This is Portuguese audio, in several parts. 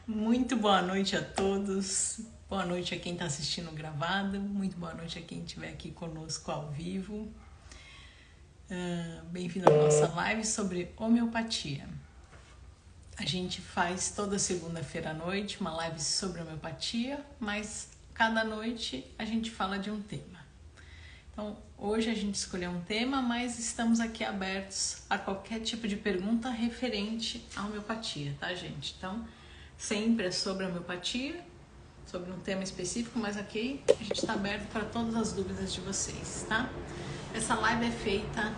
Muito boa noite a todos. Boa noite a quem está assistindo gravado. Muito boa noite a quem estiver aqui conosco ao vivo. Bem-vindo à nossa live sobre homeopatia. A gente faz toda segunda-feira à noite uma live sobre homeopatia, mas cada noite a gente fala de um tema. Então, hoje a gente escolheu um tema, mas estamos aqui abertos a qualquer tipo de pergunta referente à homeopatia, tá, gente? Então, sempre é sobre a homeopatia, sobre um tema específico, mas aqui a gente está aberto para todas as dúvidas de vocês, tá? Essa live é feita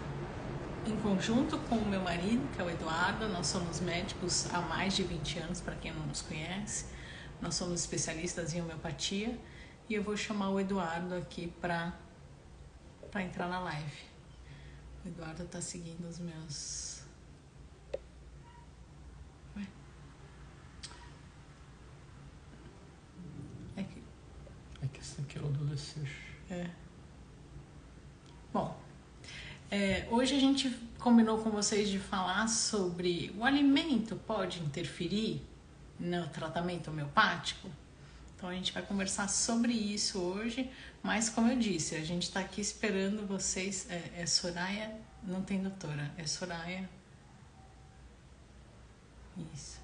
em conjunto com o meu marido, que é o Eduardo. Nós somos médicos há mais de 20 anos, para quem não nos conhece. Nós somos especialistas em homeopatia e eu vou chamar o Eduardo aqui para entrar na live. O Eduardo tá seguindo os meus... Ué? É que esse aqui é o do Lecer. Bom, hoje a gente combinou com vocês de falar sobre o alimento pode interferir no tratamento homeopático? Então a gente vai conversar sobre isso hoje, mas como eu disse, a gente está aqui esperando vocês. É Soraya, não tem doutora, é Soraya. Isso.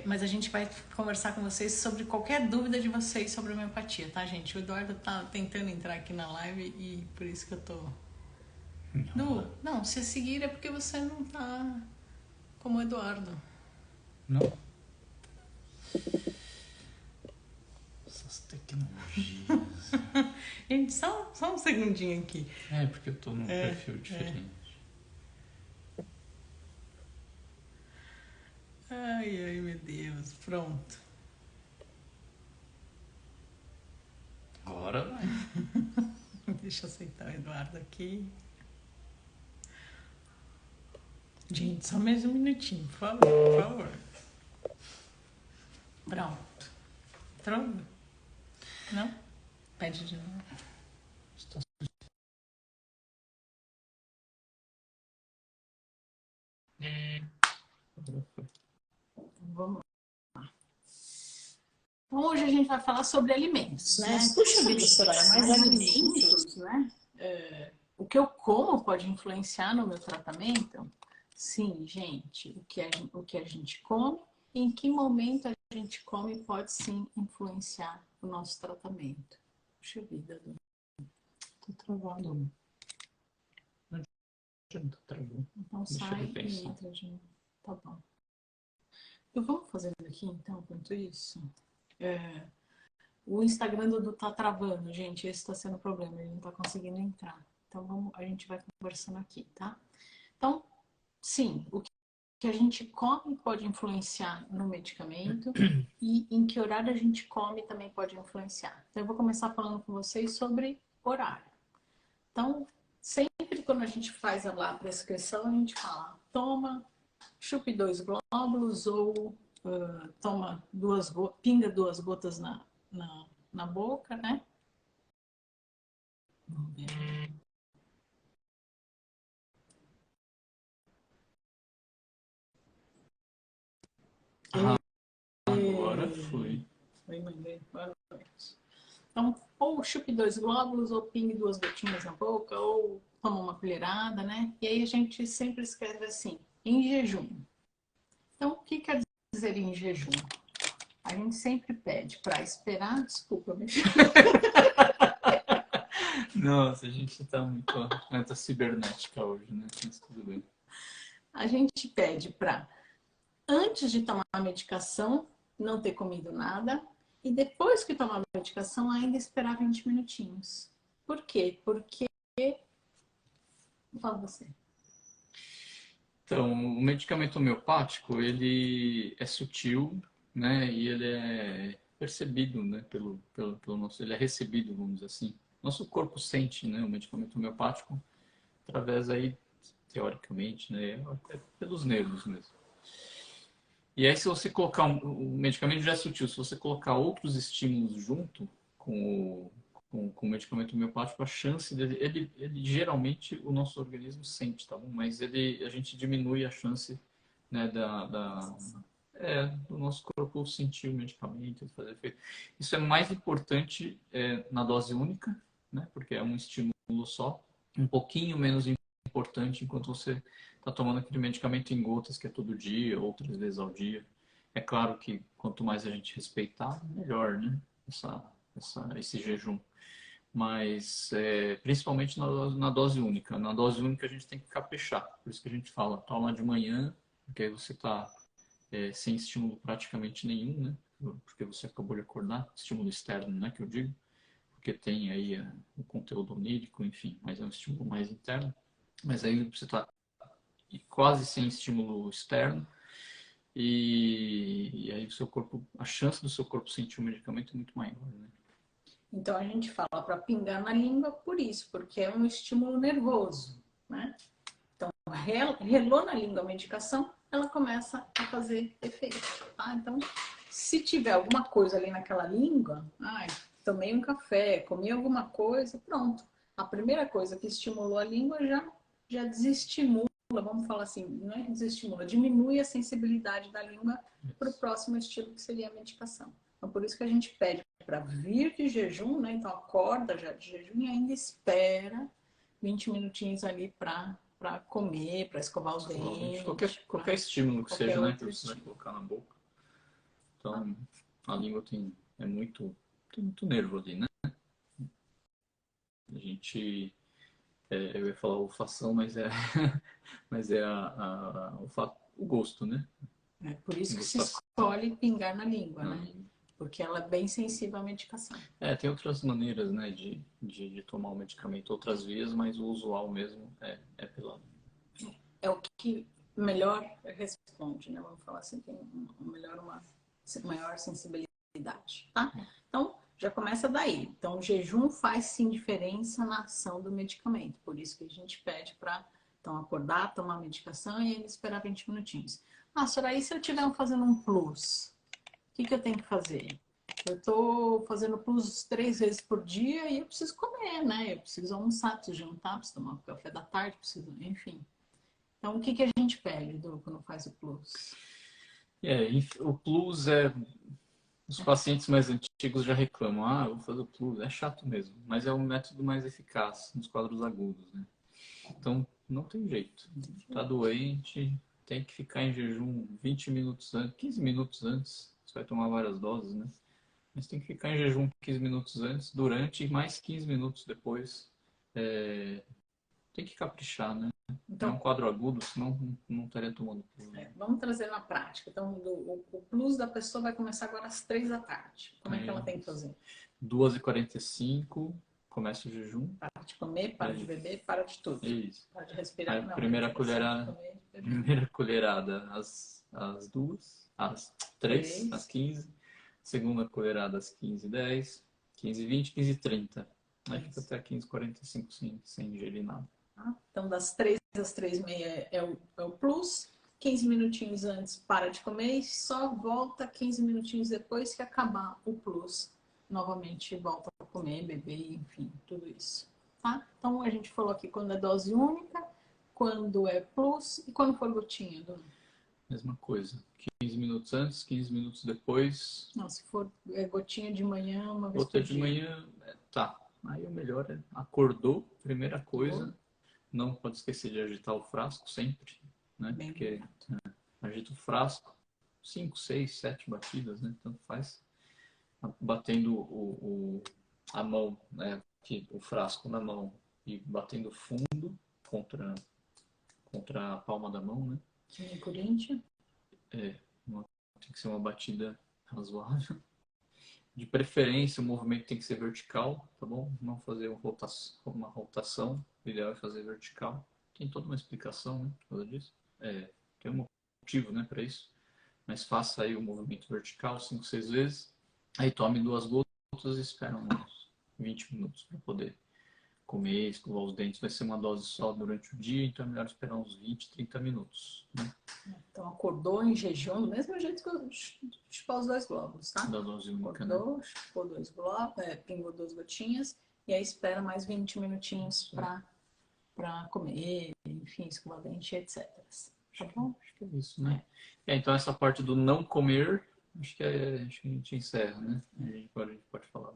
Mas a gente vai conversar com vocês sobre qualquer dúvida de vocês sobre homeopatia, tá, gente? O Eduardo tá tentando entrar aqui na live e por isso que eu tô... Não, se seguir é porque você não tá como o Eduardo. Não? Essas tecnologias. Gente, só um segundinho aqui. É, porque eu tô num perfil diferente. Ai, meu Deus. Pronto. Agora vai. Deixa eu aceitar o Eduardo aqui. Gente, só mais um minutinho, por favor, por favor. Pronto. Pronto? Não? Pede de novo. Está Agora foi. Vamos lá. Então, hoje a gente vai falar sobre alimentos, né? Puxa vida, Soraya, mas alimentos, né? O que eu como pode influenciar no meu tratamento? Sim, gente. O que a gente come, em que momento a gente come pode sim influenciar o nosso tratamento. Puxa vida, Tô travado. Não adianta travar. então Deixa eu sai e repensar. entra de novo. Tá bom. Eu vou fazendo aqui, então, enquanto isso. O Instagram do Dudu tá travando, gente. Esse tá sendo o problema, ele não tá conseguindo entrar. Então a gente vai conversando aqui, tá? Então, sim, o que a gente come pode influenciar no medicamento e em que horário a gente come também pode influenciar. Então eu vou começar falando com vocês sobre horário. Então, sempre quando a gente faz lá a prescrição, a gente fala, toma, chupe 2 glóbulos ou toma pinga 2 gotas na boca, né? Vamos ver. Agora foi. Oi, mãe, boa noite. Então, ou chupe 2 glóbulos, ou pingue 2 gotinhas na boca, ou toma uma colherada, né? E aí a gente sempre escreve assim, em jejum. Então, o que quer dizer em jejum? A gente sempre pede para esperar, desculpa, mexer. Nossa, a gente tá muito meta cibernética hoje, né? Mas tudo bem. A gente pede para, antes de tomar a medicação, não ter comido nada, e depois que tomar a medicação, ainda esperar 20 minutinhos. Por quê? Porque... Fala você. Então, o medicamento homeopático, ele é sutil, né? E ele é percebido, né? Pelo nosso... Ele é recebido, vamos dizer assim. Nosso corpo sente, né? O medicamento homeopático através aí, teoricamente, né? Até pelos nervos mesmo. E aí, se você colocar... O medicamento já é sutil. Se você colocar outros estímulos junto com o medicamento homeopático, a chance dele... Ele geralmente, o nosso organismo sente, tá bom? Mas a gente diminui a chance, né, do nosso corpo sentir o medicamento, fazer efeito. Isso é mais importante na dose única, né? Porque é um estímulo só, um pouquinho menos importante enquanto você está tomando aquele medicamento em gotas, que é todo dia, outras vezes ao dia. É claro que quanto mais a gente respeitar, melhor, né? Esse jejum. Mas principalmente na dose única. Na dose única a gente tem que caprichar. Por isso que a gente fala, toma de manhã, porque aí você está sem estímulo praticamente nenhum, né? Porque você acabou de acordar, estímulo externo, né? Que eu digo, porque tem aí o conteúdo onírico, enfim, mas é um estímulo mais interno. Mas aí você está quase sem estímulo externo e aí o seu corpo, a chance do seu corpo sentir o medicamento é muito maior, né? Então a gente fala para pingar na língua por isso, porque é um estímulo nervoso, né? Então, relou na língua a medicação, ela começa a fazer efeito, tá? Então, se tiver alguma coisa ali naquela língua, tomei um café, comi alguma coisa, pronto. A primeira coisa que estimulou a língua já desestimula, vamos falar assim, não é desestimula, diminui a sensibilidade da língua para o próximo estilo, que seria a medicação. Então, por isso que a gente pede para vir de jejum, né? Então, acorda já de jejum e ainda espera 20 minutinhos ali para comer, para escovar os dentes. Qualquer estímulo que seja, né? Que você estímulo. vai colocar na boca. Então, a língua tem muito nervo ali, né? A gente, eu ia falar olfação, mas mas é o gosto, né? É por isso que se Gustação. escolhe pingar na língua, né? Porque ela é bem sensível à medicação. Tem outras maneiras, né, de tomar o medicamento, outras vias, mas o usual mesmo é pela. É o que melhor responde, né? Vamos falar assim, tem uma maior sensibilidade, tá? Então, já começa daí. Então, o jejum faz sim diferença na ação do medicamento. Por isso que a gente pede para então, acordar, tomar a medicação e ainda esperar 20 minutinhos. Senhora, aí se eu estiver fazendo um plus, o que eu tenho que fazer? Eu estou fazendo plus 3 vezes por dia e eu preciso comer, né? Eu preciso almoçar, preciso jantar, preciso tomar café da tarde, preciso, enfim. Então, o que a gente pede quando faz o plus? O plus os pacientes mais antigos já reclamam, eu vou fazer o plus, é chato mesmo, mas é o método mais eficaz nos quadros agudos, né? Então, não tem jeito. Tá doente, tem que ficar em jejum 20 minutos antes, 15 minutos antes, você vai tomar várias doses, né? Mas tem que ficar em jejum 15 minutos antes, durante e mais 15 minutos depois. Tem que caprichar, né? Então, É um quadro agudo, senão não estaria tomando plus. Vamos trazer na prática. Então, o plus da pessoa vai começar agora às 3 da tarde. Como é que ela tem que fazer? 2h45, começa o jejum. Para de comer, para de beber, para de tudo. Isso. Para de respirar. Aí, primeira colherada às 2, às 3, às 15. Segunda colherada às 15h10, 15h20, 15h30. Aí fica até 15h45 sem ingerir nada. Então, das 3 às 3h30 é o plus. 15 minutinhos antes para de comer e só volta 15 minutinhos depois que acabar o plus. Novamente volta a comer, beber, enfim, tudo isso. Tá? Então, a gente falou aqui quando é dose única, quando é plus e quando for gotinha. Mesma coisa. 15 minutos antes, 15 minutos depois. Não, se for gotinha de manhã, uma vez Outra por de dia. manhã, tá. Aí o melhor é acordou, primeira coisa. Não pode esquecer de agitar o frasco sempre, né? Bem porque agita o frasco, 5, 6, 7 batidas, né? Tanto faz. Batendo a mão, né? O frasco na mão e batendo fundo contra a palma da mão, né? Em Corinthians. Tem que ser uma batida razoável. De preferência, o movimento tem que ser vertical, tá bom? Não fazer uma rotação. O ideal é fazer vertical. Tem toda uma explicação, né? Por causa disso. Tem um motivo, né, para isso. Mas faça aí o movimento vertical 5, 6 vezes. Aí tome 2 gotas e espera uns 20 minutos para poder comer, escovar os dentes. Vai ser uma dose só durante o dia, então é melhor esperar uns 20, 30 minutos. Né? Então acordou em jejum, do mesmo jeito que eu chupar os 2 globos, tá? Da dose única, acordou, né? Chupou 2 globos, pingou 2 gotinhas e aí espera mais 20 minutinhos para comer, enfim, escovar dente, etc. tá bom? Acho que é isso, né? Então essa parte do não comer, acho que a gente encerra, né? A gente pode falar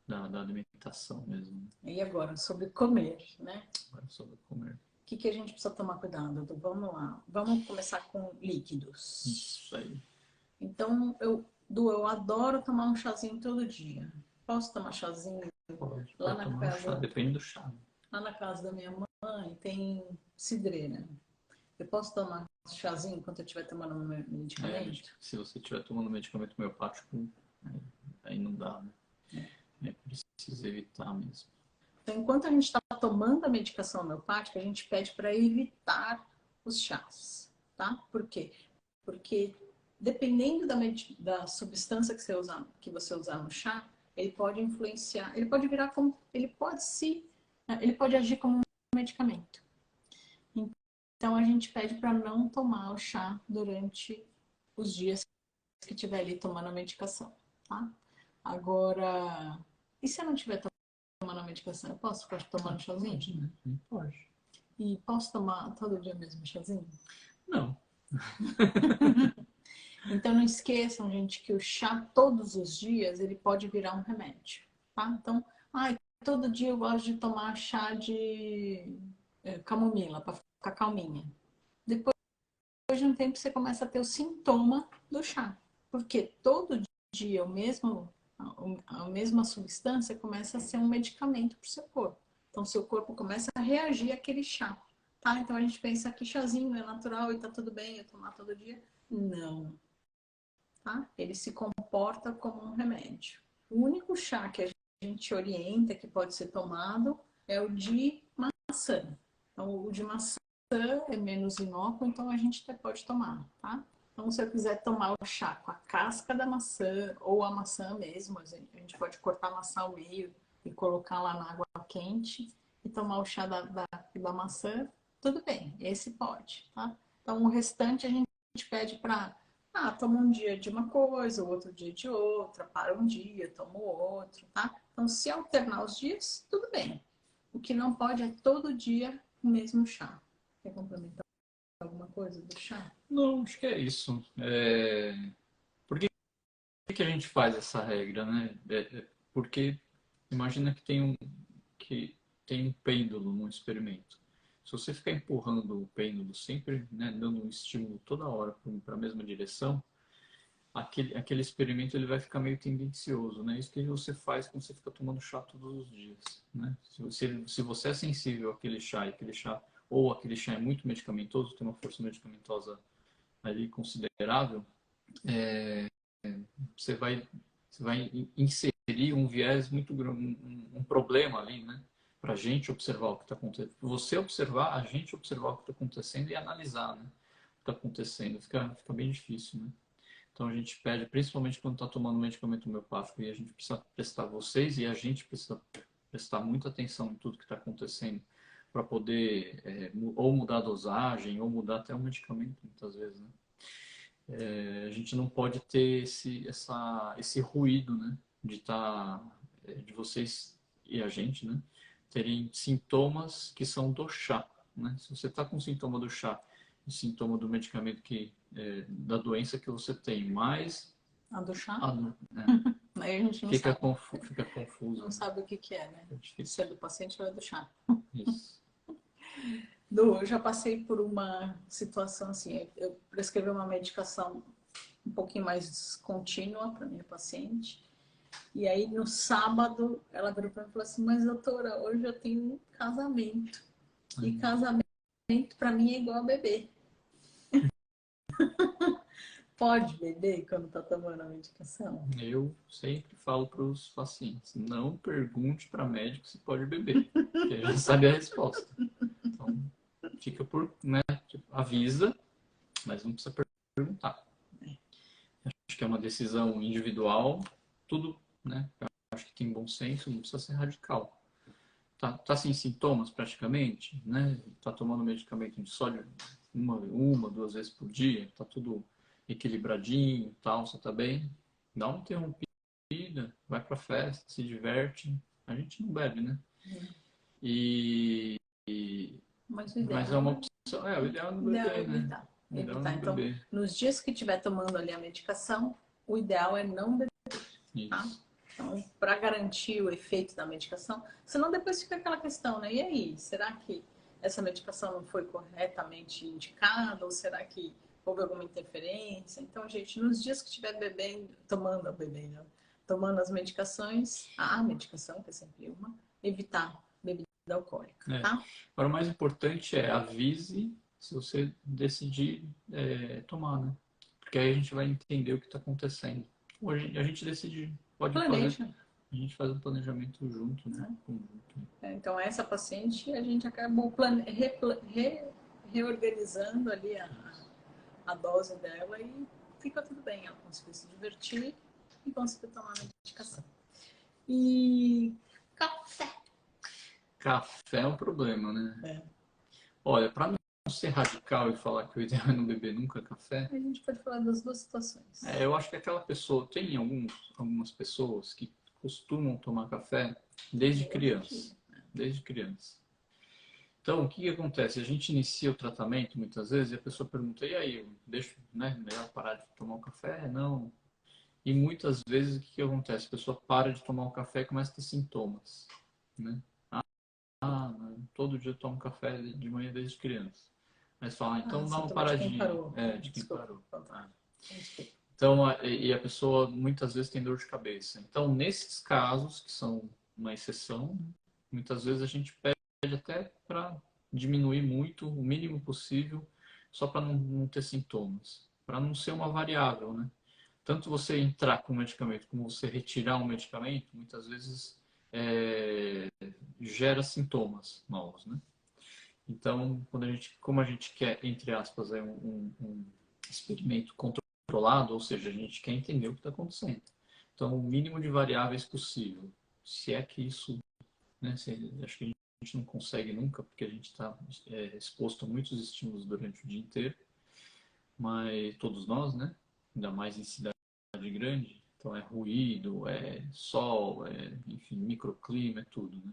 da alimentação mesmo. E agora, sobre comer, né? Agora sobre comer. O que a gente precisa tomar cuidado, Dudu? Vamos lá. Vamos começar com líquidos. Isso aí. Então, eu adoro tomar um chazinho todo dia. Posso tomar chazinho Pode lá na tomar chá, casa? depende do chá. Lá na casa da minha mãe tem cidreira. Eu posso tomar chazinho enquanto eu estiver tomando meu medicamento? Se você estiver tomando medicamento homeopático, aí não dá, né? Precisa evitar mesmo. Então, enquanto a gente está tomando a medicação homeopática, a gente pede para evitar os chás, tá? Por quê? Porque dependendo da substância que você usar no chá, ele pode influenciar, ele pode virar como, ele pode agir como um medicamento. Então a gente pede para não tomar o chá durante os dias que estiver ali tomando a medicação, tá? Agora, e se eu não estiver tomando a medicação, eu posso ficar tomando chazinho? Pode, né? Pode. E posso tomar todo dia mesmo chazinho? Não. Então não esqueçam, gente, que o chá todos os dias ele pode virar um remédio, tá? Então, todo dia eu gosto de tomar chá de camomila para ficar calminha. Depois de um tempo você começa a ter o sintoma do chá, porque todo dia a mesma substância começa a ser um medicamento para o seu corpo. Então seu corpo começa a reagir àquele chá, tá? Então a gente pensa que chazinho é natural e tá tudo bem eu tomar todo dia. Não, tá? Ele se comporta como um remédio. O único chá que a gente orienta que pode ser tomado é o de maçã. Então, o de maçã é menos inócuo, então a gente até pode tomar, tá? Então, se eu quiser tomar o chá com a casca da maçã ou a maçã mesmo, a gente pode cortar a maçã ao meio e colocar lá na água quente e tomar o chá da maçã, tudo bem, esse pode, tá? Então, o restante a gente pede para toma um dia de uma coisa, o outro dia de outra, para um dia, toma o outro, tá? Então, se alternar os dias, tudo bem. O que não pode é todo dia o mesmo chá. Quer complementar alguma coisa do chá? Não, acho que é isso. Por que a gente faz essa regra, né? Porque imagina que tem um pêndulo no experimento. Se você ficar empurrando o pêndulo sempre, né, dando um estímulo toda hora para a mesma direção, aquele experimento ele vai ficar meio tendencioso, né? Isso que você faz quando você fica tomando chá todos os dias, né? Se você é sensível àquele chá e aquele chá é muito medicamentoso, tem uma força medicamentosa ali considerável, você vai, você vai inserir um viés muito grande, um problema ali, né? Para a gente observar o que está acontecendo. Você observar, a gente observar o que está acontecendo e analisar, né? O que está acontecendo. Fica bem difícil, né? Então a gente pede, principalmente quando está tomando medicamento homeopático, e a gente precisa prestar, vocês e a gente precisa prestar muita atenção em tudo que está acontecendo para poder ou mudar a dosagem ou mudar até o medicamento, muitas vezes, né? A gente não pode ter esse ruído, né? De vocês e a gente, né? Terem sintomas que são do chá, né? Se você está com sintoma do chá e sintoma do medicamento da doença que você tem, mais A do chá? Aí a gente não fica sabe. fica confuso. Não sabe o que é, né? Se é do paciente ou é do chá. Isso. Eu já passei por uma situação assim, eu prescrevi uma medicação um pouquinho mais contínua para minha paciente. E aí no sábado ela virou para mim e falou assim: "Mas doutora, hoje eu tenho um casamento. E casamento para mim é igual a beber." Pode beber quando tá tomando a medicação? Eu sempre falo para os pacientes, não pergunte para médico se pode beber, porque já sabe a resposta. Então, fica por, né, avisa, mas não precisa perguntar. Acho que é uma decisão individual, tudo, né? Eu acho que tem bom senso, não precisa ser radical. Tá sem sintomas praticamente, né? Tá tomando medicamento de sódio duas vezes por dia, tá tudo equilibradinho, tal, você tá bem, dá uma interrompida, vai pra festa, se diverte. A gente não bebe, né? E Mas mas é uma opção o ideal é no Não, bebê, né? evitar. O ideal é Evitar. no Então, bebê. nos dias que estiver tomando ali a medicação, o ideal é não beber, tá? Isso. Então, para garantir o efeito da medicação, senão depois fica aquela questão, né? E aí, será que essa medicação não foi corretamente indicada? Ou será que houve alguma interferência? Então, gente, nos dias que estiver bebendo, tomando as medicações, a medicação, que é sempre uma, evitar bebida alcoólica, É. tá? Agora, o mais importante é avise se você decidir tomar, né? Porque aí a gente vai entender o que está acontecendo. Hoje a gente decide, pode fazer, Planeja. a gente faz um planejamento junto, né? Conjunto. Então, essa paciente, a gente acabou reorganizando ali a dose dela e fica tudo bem. Ela conseguiu se divertir e conseguiu tomar a medicação. E café. Café é um problema, né? É. Olha, para não ser radical e falar que o ideal é não beber nunca café, A gente pode falar das duas situações. eu acho que aquela pessoa, tem algumas pessoas que costumam tomar café desde criança. Desde criança. Então, o que que acontece? A gente inicia o tratamento muitas vezes e a pessoa pergunta, e aí, eu deixo, né, melhor parar de tomar o café? Não. E muitas vezes o que que acontece? A pessoa para de tomar o café e começa a ter sintomas, né? Todo dia eu tomo café de manhã desde criança. Mas fala, então dá uma Sintoma de quem paradinha. parou. De quem Desculpa. parou. Ah, desculpa. Então, e a pessoa muitas vezes tem dor de cabeça. Então, nesses casos, que são uma exceção, muitas vezes a gente pede até para diminuir muito, o mínimo possível, só para não ter sintomas. Para não ser uma variável, né? Tanto você entrar com o medicamento como você retirar um medicamento, muitas vezes gera sintomas novos, né? Então, como a gente quer, entre aspas, um experimento controlado, ou seja, a gente quer entender o que está acontecendo. Então, o mínimo de variáveis possível. Se é que isso, né, acho que a gente não consegue nunca, porque a gente está exposto a muitos estímulos durante o dia inteiro, mas todos nós, né? Ainda mais em cidade grande, então é ruído, é sol, enfim, microclima, é tudo, né?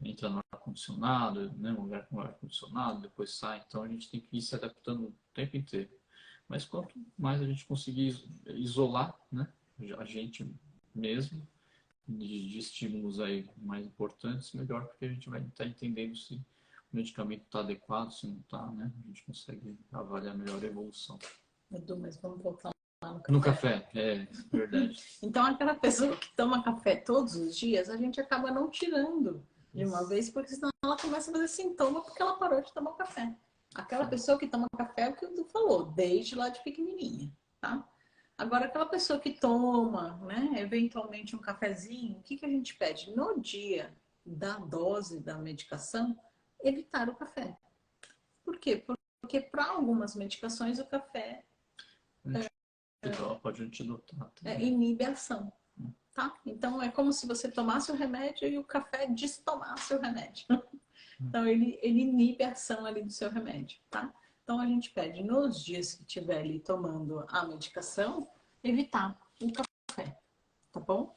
Entra no ar-condicionado, né? Um lugar com ar-condicionado, depois sai, então a gente tem que ir se adaptando o tempo inteiro. Mas quanto mais a gente conseguir isolar, né? A gente mesmo, de estímulos aí mais importantes, melhor, porque a gente vai estar entendendo se o medicamento está adequado, se não está, né? A gente consegue avaliar melhor a evolução. Edu, mas vamos voltar lá no café. No café, é verdade. Então, aquela pessoa que toma café todos os dias, a gente acaba não tirando de uma vez, porque senão ela começa a fazer sintoma porque ela parou de tomar café. Aquela pessoa que toma café é o que o Edu falou, desde lá de pequenininha, tá? Agora, aquela pessoa que toma, né, eventualmente um cafezinho, o que que a gente pede? No dia da dose da medicação, evitar o café. Por quê? Porque para algumas medicações o café Pode antidotar também. inibe a ação. Tá? Então é como se você tomasse o remédio e o café destomasse o remédio. Então ele inibe a ação ali do seu remédio, tá? Então a gente pede nos dias que estiver ali tomando a medicação, evitar o café, tá bom?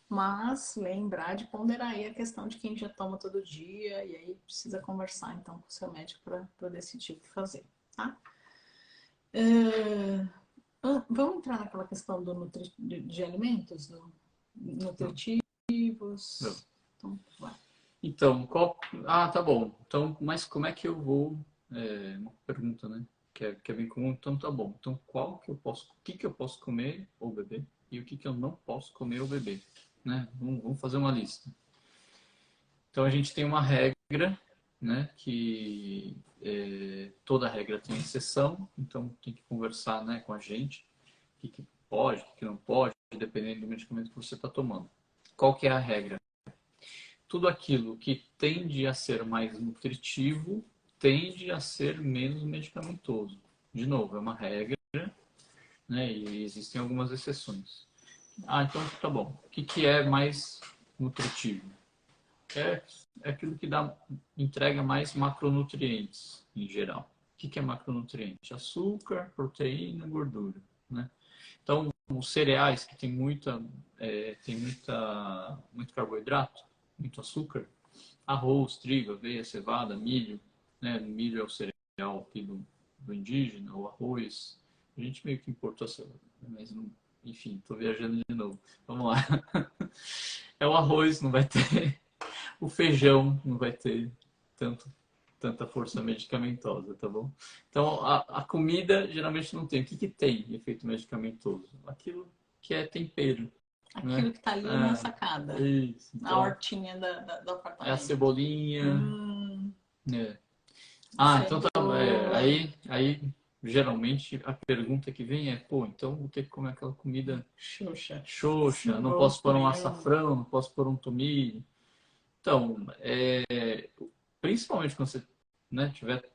Mas lembrar de ponderar aí a questão de quem já toma todo dia e aí precisa conversar então com o seu médico para decidir o que fazer, tá? Vamos entrar naquela questão de alimentos, nutritivos. Não. Então, vai. Então, tá bom. Então, mas como é que eu vou... uma pergunta, né? Que é bem comum. Então, tá bom. Então, o que que eu posso comer ou beber e o que que eu não posso comer ou beber, né? Vamos fazer uma lista. Então, a gente tem uma regra, né? Que toda regra tem exceção. Então, tem que conversar, né, com a gente. O que que pode, o que que não pode, dependendo do medicamento que você está tomando. Qual que é a regra? Tudo aquilo que tende a ser mais nutritivo tende a ser menos medicamentoso. De novo, é uma regra, né? E existem algumas exceções. Então tá bom. O que que é mais nutritivo? É aquilo que entrega mais macronutrientes em geral. O que que é macronutriente? Açúcar, proteína, gordura, né? Então, os cereais que muito carboidrato, muito açúcar, arroz, trigo, aveia, cevada, milho, né? Milho é o cereal aqui do indígena, o arroz. A gente meio que importou essa, mas não, enfim, estou viajando de novo. Vamos lá. É o arroz, não vai ter. O feijão não vai ter tanto, tanta força medicamentosa, tá bom? Então, a comida geralmente não tem. O que, que tem efeito medicamentoso? Aquilo que é tempero, né? Aquilo que tá ali na sacada, Isso. na Então, hortinha do é a apartamento. cebolinha. É. Então tá. Cebola. Aí geralmente a pergunta que vem é, pô, então vou ter que comer aquela comida Xuxa. xoxa, Sem não posso gosto pôr um nenhum. açafrão, não posso pôr um tomilho. Então, principalmente quando você, né, tiver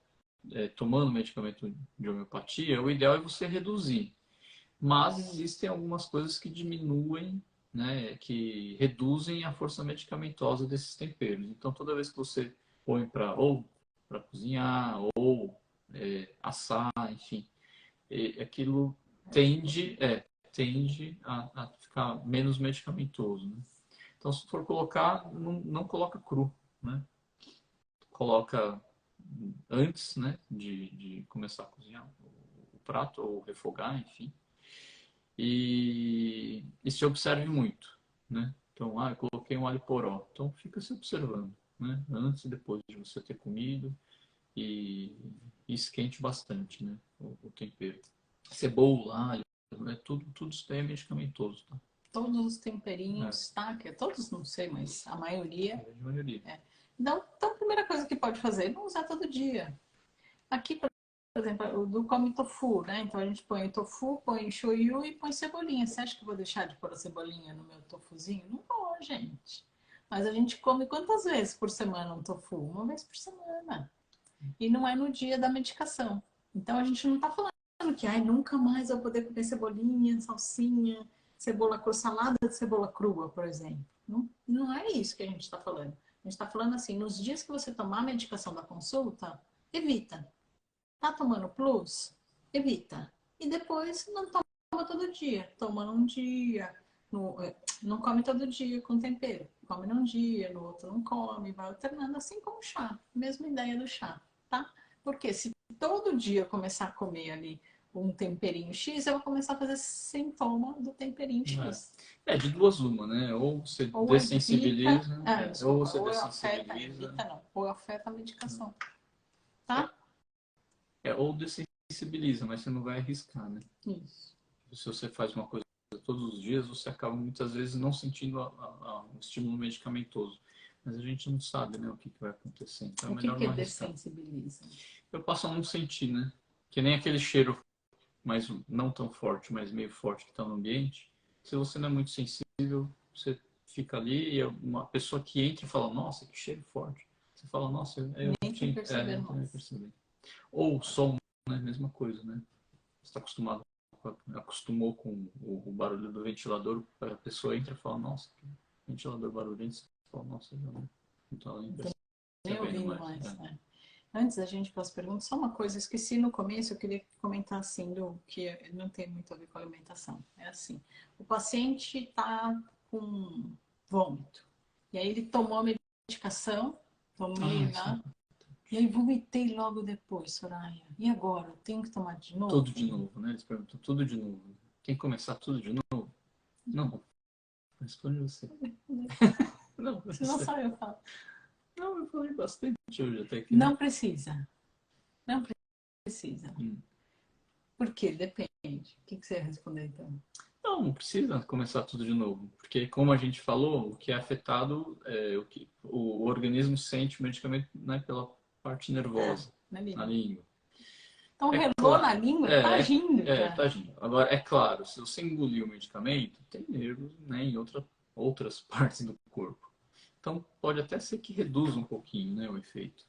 tomando medicamento de homeopatia, o ideal é você reduzir. Mas existem algumas coisas que diminuem, né, que reduzem a força medicamentosa desses temperos. Então, toda vez que você põe ou para cozinhar ou assar, enfim, aquilo tende a ficar menos medicamentoso, né? Então, se for colocar, não coloca cru, né? Coloca antes, né, de começar a cozinhar o prato ou refogar, enfim. E se observe muito, né? Então, eu coloquei um alho poró. Então, fica se observando, né? Antes e depois de você ter comido e, e esquente bastante, né? O tempero. Cebola, alho, tudo isso daí é medicamentoso, tá? Todos os temperinhos, tá? Que todos não sei, mas a maioria. A maioria. Então, a primeira coisa que pode fazer é não usar todo dia. Aqui, por exemplo, o do come tofu, né? Então a gente põe o tofu, põe shoyu e põe cebolinha. Você acha que eu vou deixar de pôr a cebolinha no meu tofuzinho? Não vou, gente. Mas a gente come quantas vezes por semana um tofu? Uma vez por semana. E não é no dia da medicação. Então a gente não tá falando que nunca mais eu vou poder comer cebolinha, salsinha, cebola com salada de cebola crua, por exemplo. Não é isso que a gente está falando. A gente está falando assim, nos dias que você tomar a medicação da consulta, evita. Tá tomando plus? Evita. E depois não toma todo dia. Toma num dia. Não come todo dia com tempero. Come num dia, no outro não come. Vai alternando assim como o chá. Mesma ideia do chá, tá? Porque se todo dia eu começar a comer ali um temperinho X, eu vou começar a fazer sintoma do temperinho X. De duas uma, né? Ou você Ou evita, dessensibiliza, ou desculpa, você ou afeta, dessensibiliza, evita não, ou afeta a medicação, tá? ou dessensibiliza, mas você não vai arriscar, né? Isso. Se você faz uma coisa todos os dias, você acaba muitas vezes não sentindo o estímulo medicamentoso. Mas a gente não sabe, né, o que vai acontecer. Então é O que melhor que não arriscar. dessensibiliza? Eu passo a não sentir, né? Que nem aquele cheiro mais não tão forte, mas meio forte que está no ambiente. Se você não é muito sensível, você fica ali e uma pessoa que entra e fala, nossa, que cheiro forte. Você fala, nossa, eu Nem tô tinha, percebendo eu também mais. percebi. Ou som, né? Mesma coisa, né? Você está acostumou com o barulho do ventilador, a pessoa entra e fala, nossa, que ventilador barulhento, você fala, nossa, já não estou nem Nem percebendo ouvindo mais. mais, né? Antes da gente ir para as perguntas, só uma coisa, eu esqueci no começo, eu queria comentar assim, do que não tem muito a ver com a alimentação. É assim, o paciente está com vômito, e aí ele tomou a medicação, tomei lá, e aí vomitei logo depois, Soraya. E agora? Tenho que tomar de Tudo novo? de novo, né? Eles perguntam tudo de novo. Tem que começar tudo de novo? Não, responde você. Não, Se não você. só eu falo. Não, eu falei bastante hoje até aqui, né? Não precisa. Não precisa. Por quê? Depende. O que você ia responder então? Não precisa começar tudo de novo, porque como a gente falou, o que é afetado é o que o organismo sente o medicamento, né, pela parte nervosa, Na na língua. língua. Então, É relou na claro, língua, tá agindo, cara. tadinho. Agora, é claro, se você engolir o medicamento, tem nervos, né, em outras partes do corpo. Então, pode até ser que reduza um pouquinho, né, o efeito.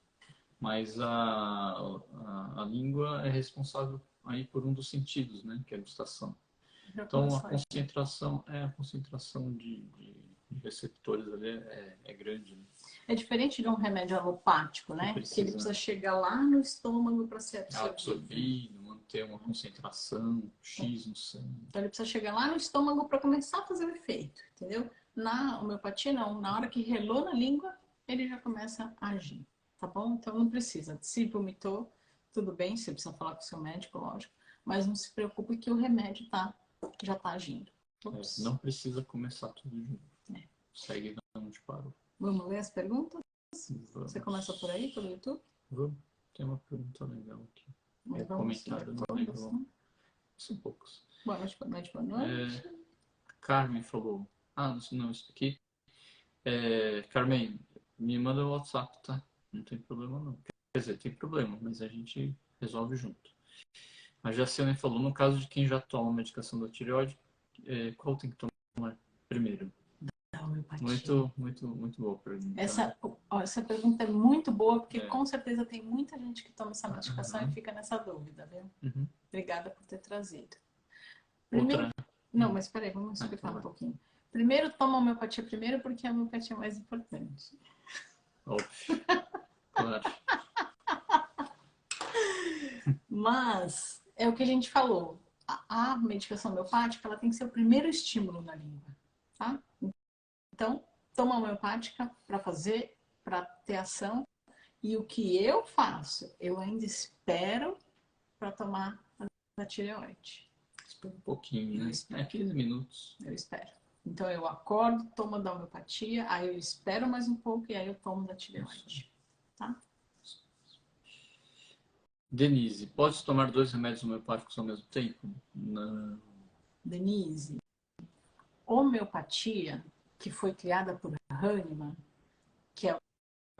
Mas a língua é responsável aí por um dos sentidos, né, que é a gustação. Já Então, começou a agir. a concentração de receptores ali é grande. Né? É diferente de um remédio alopático, né? Que ele precisa chegar lá no estômago para ser absorvido. Absorvido, manter uma concentração X no sangue. Então ele precisa chegar lá no estômago para começar a fazer o efeito, entendeu? Na homeopatia, não. Na hora que relou na língua, ele já começa a agir, tá bom? Então não precisa. Se vomitou, tudo bem, você precisa falar com o seu médico, lógico, mas não se preocupe que o remédio já está agindo. Não precisa começar tudo de novo. É. Segue onde parou. Vamos ler as perguntas? Vamos. Você começa por aí, pelo YouTube? Vamos. Tem uma pergunta legal aqui. Mas Comentário, não lembro. Né? São poucos. Boa noite, boa noite, boa noite. Carmen falou. Não, isso aqui. Carmen, me manda o WhatsApp, tá? Não tem problema não. Quer dizer, tem problema, mas a gente resolve junto. A Jaciane falou, no caso de quem já toma medicação da tireoide, qual tem que tomar primeiro? Muito boa pergunta. Essa pergunta é muito boa, porque com certeza tem muita gente que toma essa medicação e fica nessa dúvida, viu? Obrigada por ter trazido. Primeiro, não, mas peraí, vamos explicar um pouquinho. Primeiro, toma a homeopatia primeiro, porque a homeopatia é mais importante. Óbvio. Claro. Mas, é o que a gente falou. A medicação homeopática, ela tem que ser o primeiro estímulo na língua, tá? Então, toma a homeopática para ter ação. E o que eu faço? Eu ainda espero para tomar a tireoide. Espera um pouquinho, né? 15 minutos. Eu espero. Então, eu acordo, tomo da homeopatia, aí eu espero mais um pouco e aí eu tomo da tireoide. Tá? Denise, pode tomar 2 remédios homeopáticos ao mesmo tempo? Não. Denise, homeopatia, que foi criada por Hahnemann, que é o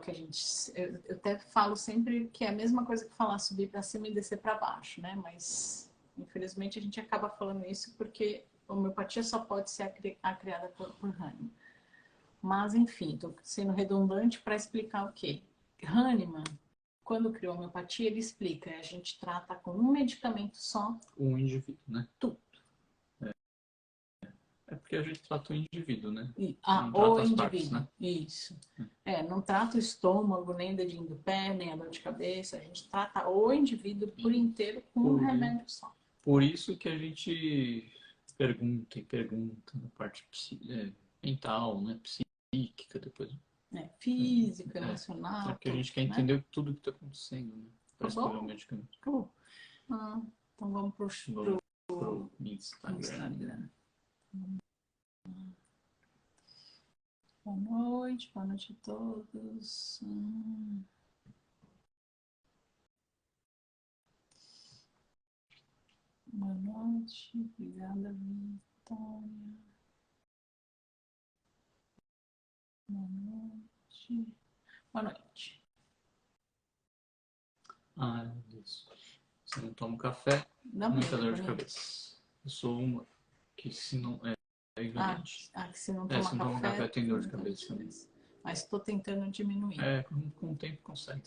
que a gente... Eu até falo sempre que é a mesma coisa que falar subir para cima e descer para baixo, né? Mas, infelizmente, a gente acaba falando isso porque a homeopatia só pode ser a criada por Hahnemann. Mas, enfim, estou sendo redundante para explicar o quê? Hahnemann, quando criou a homeopatia, ele explica, a gente trata com um medicamento só. Um indivíduo, né? Tudo. É porque a gente trata o indivíduo, né? Não trata o indivíduo, partes, né? Isso. Não trata o estômago, nem o dedinho do pé, nem a dor de cabeça. A gente trata o indivíduo por inteiro com um remédio só. Por isso que a gente pergunta na parte mental, né? Psíquica, depois. Física, emocional. Porque a gente quer entender tudo que está acontecendo, né? Para escolher o medicamento. Então vamos pro Instagram. Boa noite a todos. Boa noite, obrigada, Vitória. Boa noite. Boa noite. Meu Deus. Você não toma café, muita dor de cabeça. Eu sou uma que se não evidente. Que se não toma café tem dor de cabeça. Mas estou tentando diminuir. Com o tempo consegue.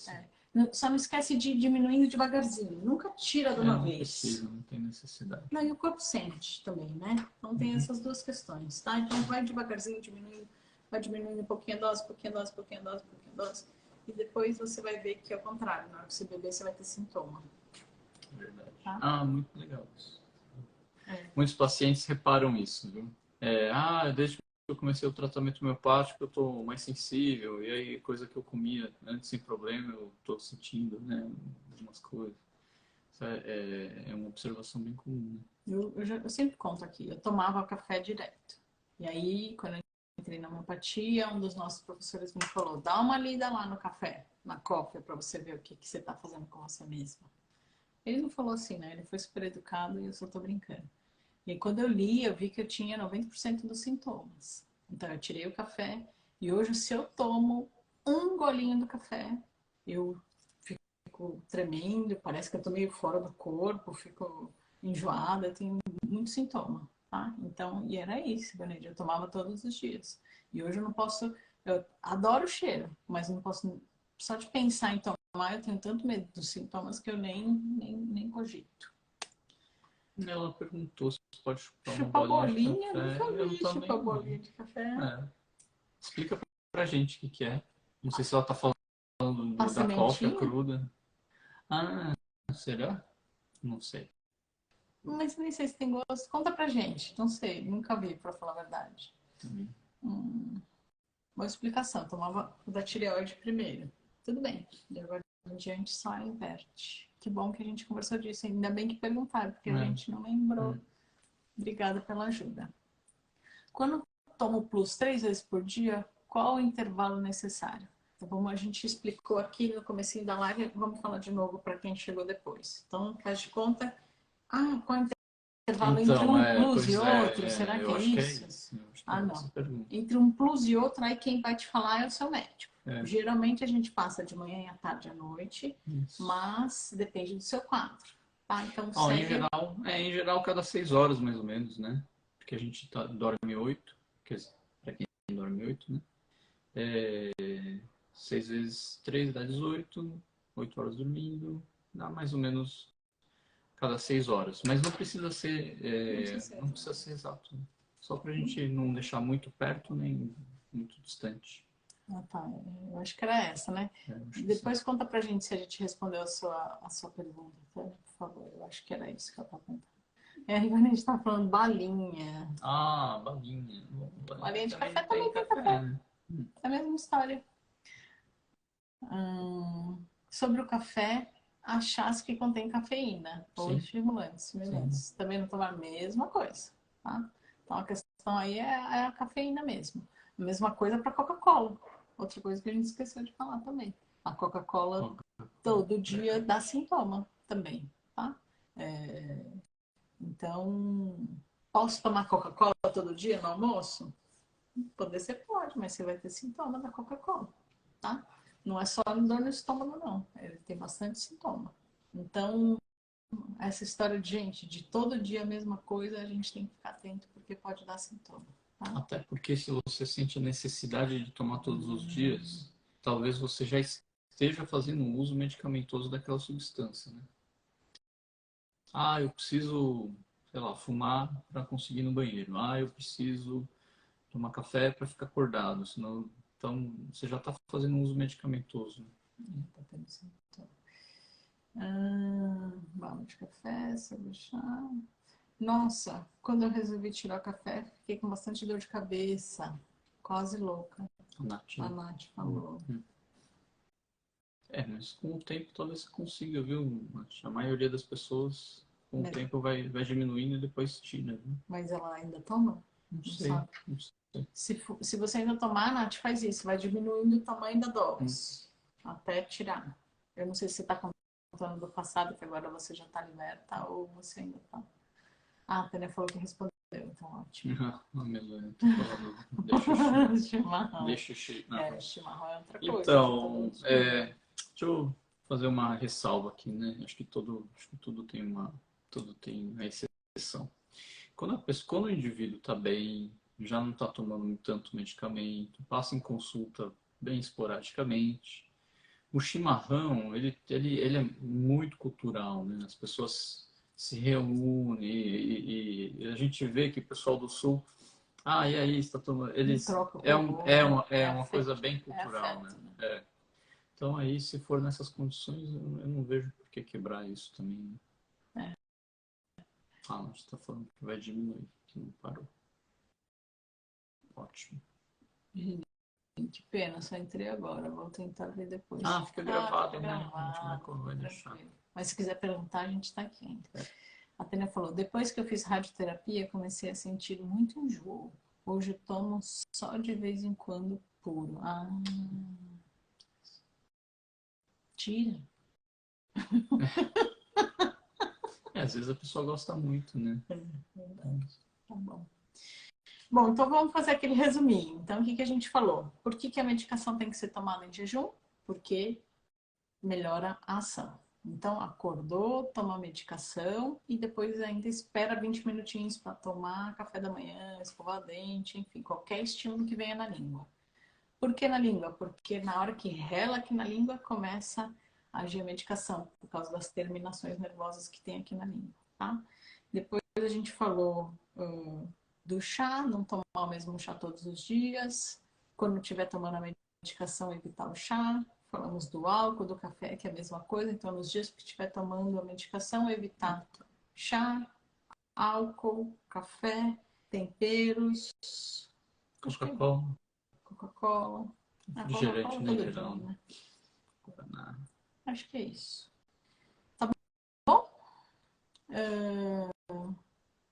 Só não esquece de ir diminuindo devagarzinho. Nunca tira de uma vez. Não precisa, não tem necessidade. Não, e o corpo sente também, né? Então tem essas duas questões, tá? Então vai devagarzinho, diminuindo. Vai diminuindo um pouquinho a dose, pouquinho a dose, pouquinho a dose, pouquinho a dose. E depois você vai ver que é o contrário. Na hora que você beber, você vai ter sintoma. Verdade. Tá? Muito legal isso. Muitos pacientes reparam isso, viu? Desde que eu comecei o tratamento homeopático, eu tô mais sensível. E aí, coisa que eu comia antes sem problema, eu tô sentindo, né? Algumas coisas. Isso é uma observação bem comum, né? Eu sempre conto aqui. Eu tomava café direto. E aí, quando eu entrei na homeopatia, um dos nossos professores me falou, dá uma lida lá no café, na cópia, para você ver o que você está fazendo com você mesma. Ele não falou assim, né? Ele foi super educado e eu só tô brincando. E aí, quando eu li, eu vi que eu tinha 90% dos sintomas. Então, eu tirei o café e hoje, se eu tomo um golinho do café, eu fico tremendo, parece que eu tô meio fora do corpo, fico enjoada, eu tenho muito sintoma. Tá? Então, e era isso, Boneide, eu tomava todos os dias. E hoje eu não posso, eu adoro o cheiro, mas não posso, só de pensar em tomar, eu tenho tanto medo dos sintomas que eu nem cogito. Ela perguntou se pode chupar uma bolinha de café. Nunca vi chupar bolinha de café. Explica pra gente o que é. Não sei se ela tá falando da coca cruda. Será? Não sei. Mas nem sei se tem gosto. Conta pra gente. Não sei, nunca vi, pra falar a verdade. Boa explicação. Tomava o da tireoide primeiro. Tudo bem. E agora em diante só inverte. Que bom que a gente conversou disso. Ainda bem que perguntaram, porque a É, gente não lembrou. é. Obrigada pela ajuda. Quando tomo o Plus 3 vezes por dia, qual o intervalo necessário? Então, como a gente explicou aqui no comecinho da live, vamos falar de novo para quem chegou depois. Então, faz de conta, qual o intervalo entre Então, um Plus e pois outro? Será que eu é acho que é isso? isso. Eu acho que é essa Não. a pergunta. Entre um Plus e outro, aí quem vai te falar é o seu médico. É, Geralmente a gente passa de manhã e à tarde à noite, isso. mas depende do seu quadro. Tá? Então, Ó, segue. em geral, cada 6 horas mais ou menos, né? Porque a gente dorme 8, quer dizer, pra quem dorme 8, né? 6 vezes 3 dá 18, 8 horas dormindo, dá mais ou menos cada 6 horas. Mas Não precisa ser não precisa exato. ser exato, né? Só pra gente não deixar muito perto nem muito distante. Tá. Eu acho que era essa, né? Acho que sim. Depois conta pra gente se a gente respondeu a sua pergunta, tá? Por favor. Eu acho que era isso que eu tava contando. Agora a gente tá falando balinha. Ah, balinha. Bom, Balinha de também café tem também tem café, café. né? É a mesma história. Sobre o café, há chás que contém cafeína ou Sim, estimulantes sim. semelhantes. Também não tomar a mesma coisa, tá? Então a questão aí é a cafeína mesmo. A mesma coisa para Coca-Cola. Outra coisa que a gente esqueceu de falar também. A Coca-Cola todo dia dá sintoma também, tá? Então, posso tomar Coca-Cola todo dia no almoço? Poder ser pode, mas você vai ter sintoma da Coca-Cola, tá? Não é só dor no estômago, não. Ele tem bastante sintoma. Então, essa história de gente, de todo dia a mesma coisa, a gente tem que ficar atento, porque pode dar sintoma, tá? Até porque se você sente a necessidade de tomar todos os dias, talvez você já esteja fazendo um uso medicamentoso daquela substância, né? Ah, eu preciso, sei lá, fumar para conseguir ir no banheiro. Ah, eu preciso tomar café para ficar acordado, senão então você já está fazendo um uso medicamentoso. Tá tendo sintoma. Bala de café, sobre chá. Nossa, quando eu resolvi tirar o café, fiquei com bastante dor de cabeça. Quase louca. A Nath, A né? Nath falou. Mas com o tempo talvez você consiga, viu, Nath? A maioria das pessoas com o Mas, tempo vai diminuindo e depois tira, viu? mas ela ainda toma? Não Não sei, sabe. não sei. Se você ainda tomar, Nath, faz isso. Vai diminuindo o tamanho da Hum. dose. Até tirar. Eu não sei se você está contando do passado, que agora você já está liberta, ou você ainda está. A Tânia falou que respondeu, então ótimo. Ah, meu, tô falando, deixa o chi. Chimarrão. Deixa o chi. Não. Chimarrão é outra coisa. Então, deixa eu fazer uma ressalva aqui, né? Acho que tudo tem uma exceção. Quando o indivíduo está bem, já não está tomando tanto medicamento, passa em consulta bem esporadicamente, o chimarrão, ele é muito cultural, né? As pessoas se reúnem e a gente vê que o pessoal do Sul, e aí, está tomando, eles, Troca por outro. é uma coisa bem cultural, Afeto, né? né? Então aí, se for nessas condições, eu não vejo por que quebrar isso também, né? É. A gente está falando que vai diminuir, que não parou. Ótimo. Que pena, só entrei agora. Vou tentar ver depois. Fica gravado, Fica né? A gente gravado. vai deixar. Tranquilo. Mas se quiser perguntar, a gente está aqui ainda. A Tânia falou: depois que eu fiz radioterapia, comecei a sentir muito enjoo. Hoje eu tomo só de vez em quando puro. Tira. Às vezes a pessoa gosta muito, né? Verdade. Tá bom. Bom, então vamos fazer aquele resuminho. Então, o que a gente falou? Por que a medicação tem que ser tomada em jejum? Porque melhora a ação. Então, acordou, toma a medicação e depois ainda espera 20 minutinhos para tomar café da manhã, escovar dente, enfim, qualquer estímulo que venha na língua. Por que na língua? Porque na hora que rela aqui na língua, começa a agir a medicação, por causa das terminações nervosas que tem aqui na língua, tá? Depois a gente falou do chá, não tomar o mesmo chá todos os dias. Quando estiver tomando a medicação, evitar o chá. Falamos do álcool, do café, que é a mesma coisa. Então, nos dias que estiver tomando a medicação, evitar chá, álcool, café, temperos. Coca-Cola, Coca-Cola. A refrigerante, Coca-Cola né, em todo dia, geral. né? Guaraná. Acho que é isso.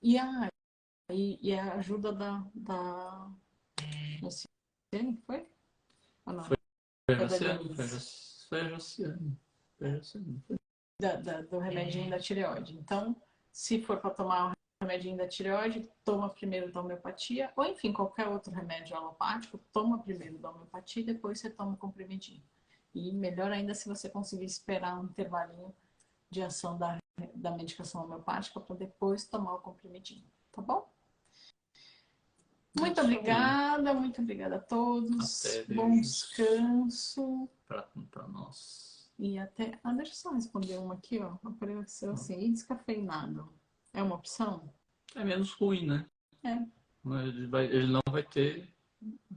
E a ajuda da Luciane, foi? Ou não? Foi a Foi da Josiane, Denise. foi a Josiane. Foi a Josiane. Do remedinho da tireoide. Então, se for para tomar o remedinho da tireoide, toma primeiro da homeopatia, ou enfim, qualquer outro remédio alopático, toma primeiro da homeopatia e depois você toma o comprimidinho. E melhor ainda se você conseguir esperar um intervalinho de ação da medicação homeopática para depois tomar o comprimidinho, tá bom? Muito obrigada a todos. Até Bom beijos descanso. para nós. E até. Ah, deixa eu só responder uma aqui, ó. Apareceu assim, e descafeinado. É uma opção? É menos ruim, né? É. Ele não vai ter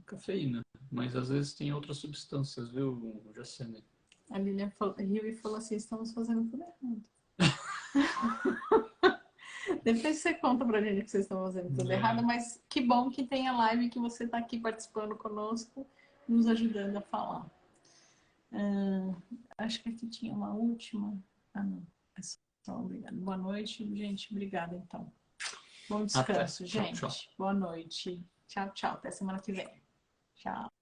cafeína, mas às vezes tem outras substâncias, viu, Jacene? A Lilian riu e falou assim: estamos fazendo tudo errado. Depois você conta pra gente que vocês estão fazendo tudo errado, mas que bom que tem a live que você está aqui participando conosco, nos ajudando a falar. Acho que aqui tinha uma última. Ah, não. É só obrigada. Boa noite, gente. Obrigada, então. Bom descanso, Até. gente. Tchau, tchau. Boa noite. Tchau, tchau. Até semana que vem. Tchau.